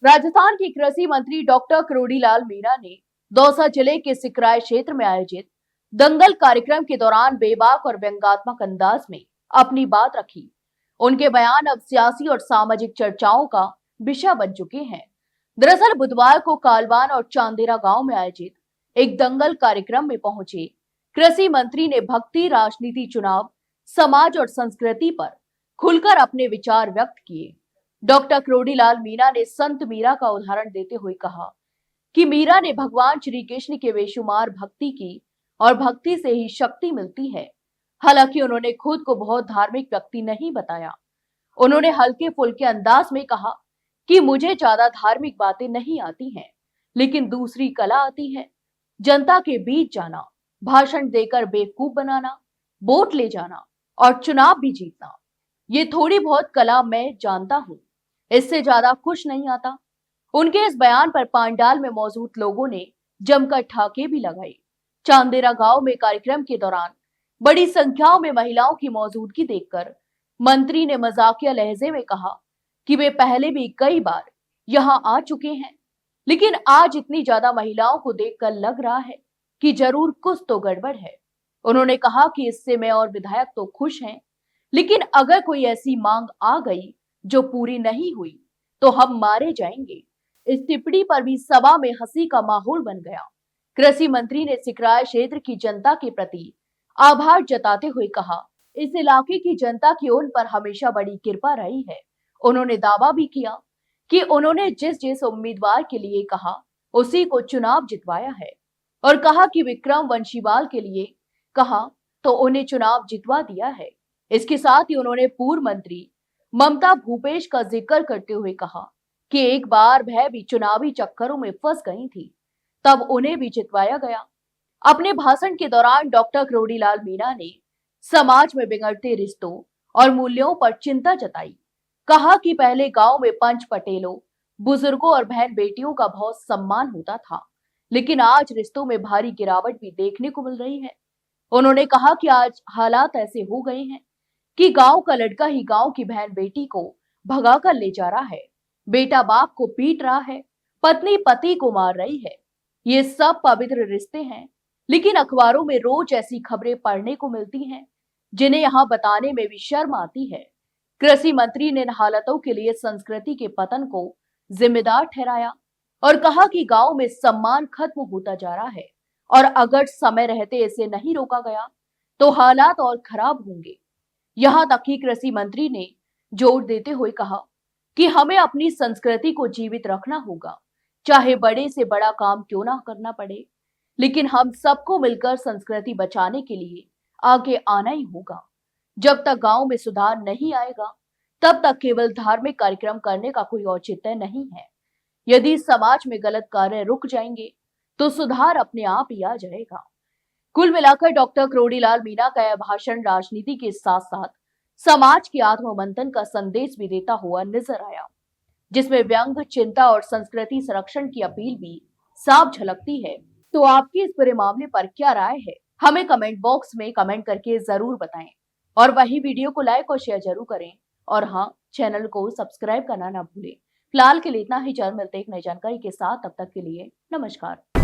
राजस्थान के कृषि मंत्री डॉक्टर करोड़ीलाल मीणा ने दौसा जिले के सिकराय क्षेत्र में आयोजित दंगल कार्यक्रम के दौरान बेबाक और व्यंग्यात्मक अंदाज में अपनी बात रखी। उनके बयान अब सियासी और सामाजिक चर्चाओं का विषय बन चुके हैं। दरअसल बुधवार को कालवान और चांदेरा गांव में आयोजित एक दंगल कार्यक्रम में पहुंचे कृषि मंत्री ने भक्ति, राजनीति, चुनाव, समाज और संस्कृति पर खुलकर अपने विचार व्यक्त किए। डॉक्टर करोड़ीलाल मीणा ने संत मीरा का उदाहरण देते हुए कहा कि मीरा ने भगवान श्री कृष्ण के बेशुमार भक्ति की और भक्ति से ही शक्ति मिलती है। हालांकि उन्होंने खुद को बहुत धार्मिक व्यक्ति नहीं बताया। उन्होंने हल्के फुल्के अंदाज में कहा कि मुझे ज्यादा धार्मिक बातें नहीं आती हैं, लेकिन दूसरी कला आती है, जनता के बीच जाना, भाषण देकर बेवकूफ बनाना, वोट ले जाना और चुनाव भी जीतना। ये थोड़ी बहुत कला मैं जानता हूँ, इससे ज्यादा कुछ नहीं आता। उनके इस बयान पर पांडाल में मौजूद लोगों ने जमकर ठाके भी लगाए। चांदेरा गांव में कार्यक्रम के दौरान बड़ी संख्या में महिलाओं की मौजूदगी देखकर मंत्री ने मजाकिया लहजे में कहा कि वे पहले भी कई बार यहां आ चुके हैं, लेकिन आज इतनी ज्यादा महिलाओं को देखकर लग रहा है कि जरूर कुछ तो गड़बड़ है। उन्होंने कहा कि इससे मैं और विधायक तो खुश हैं, लेकिन अगर कोई ऐसी मांग आ गई जो पूरी नहीं हुई तो हम मारे जाएंगे। इस टिप्पणी पर भी सभा में हंसी का माहौल बन गया। कृषि मंत्री ने सिकराय क्षेत्र की जनता के प्रति आभार जताते हुए कहा, इस इलाके की जनता की उन पर हमेशा बड़ी कृपा रही है। उन्होंने दावा भी किया कि उन्होंने जिस जिस उम्मीदवार के लिए कहा उसी को चुनाव जितवाया है और कहा कि विक्रम वंशीवाल के लिए कहा तो उन्हें चुनाव जितवा दिया है। इसके साथ ही उन्होंने पूर्व मंत्री ममता भूपेश का जिक्र करते हुए कहा कि एक बार वह भी चुनावी चक्करों में फंस गई थी, तब उन्हें भी जितवाया गया। अपने भाषण के दौरान डॉक्टर करोड़ीलाल मीणा ने समाज में बिगड़ते रिश्तों और मूल्यों पर चिंता जताई। कहा कि पहले गांव में पंच पटेलों, बुजुर्गों और बहन बेटियों का बहुत सम्मान होता था, लेकिन आज रिश्तों में भारी गिरावट भी देखने को मिल रही है। उन्होंने कहा कि आज हालात ऐसे हो गए हैं कि गांव का लड़का ही गांव की बहन बेटी को भगा कर ले जा रहा है, बेटा बाप को पीट रहा है, पत्नी पति को मार रही है। ये सब पवित्र रिश्ते हैं, लेकिन अखबारों में रोज ऐसी खबरें पढ़ने को मिलती हैं जिन्हें यहाँ बताने में भी शर्म आती है। कृषि मंत्री ने इन हालातों के लिए संस्कृति के पतन को जिम्मेदार ठहराया और कहा कि गांव में सम्मान खत्म होता जा रहा है और अगर समय रहते इसे नहीं रोका गया तो हालात और खराब होंगे। यहां तक कि कृषि मंत्री ने जोर देते हुए कहा कि हमें अपनी संस्कृति को जीवित रखना होगा, चाहे बड़े से बड़ा काम क्यों ना करना पड़े, लेकिन हम सबको मिलकर संस्कृति बचाने के लिए आगे आना ही होगा। जब तक गांव में सुधार नहीं आएगा, तब तक केवल धार्मिक कार्यक्रम करने का कोई औचित्य नहीं है। यदि समाज में गलत कार्य रुक जाएंगे, तो सुधार अपने आप ही आ जाएगा। कुल मिलाकर डॉक्टर करोड़ीलाल मीणा का यह भाषण राजनीति के साथ साथ समाज के आत्ममंथन का संदेश भी देता हुआ नजर आया, जिसमें व्यंग, चिंता और संस्कृति संरक्षण की अपील भी साफ झलकती है। तो आपकी इस पूरे मामले पर क्या राय है, हमें कमेंट बॉक्स में कमेंट करके जरूर बताएं और वही वीडियो को लाइक और शेयर जरूर करें और हाँ, चैनल को सब्सक्राइब करना ना भूलें। फिलहाल के लिए इतना ही। जल्द मिलते एक नई जानकारी के साथ, तब तक के लिए नमस्कार।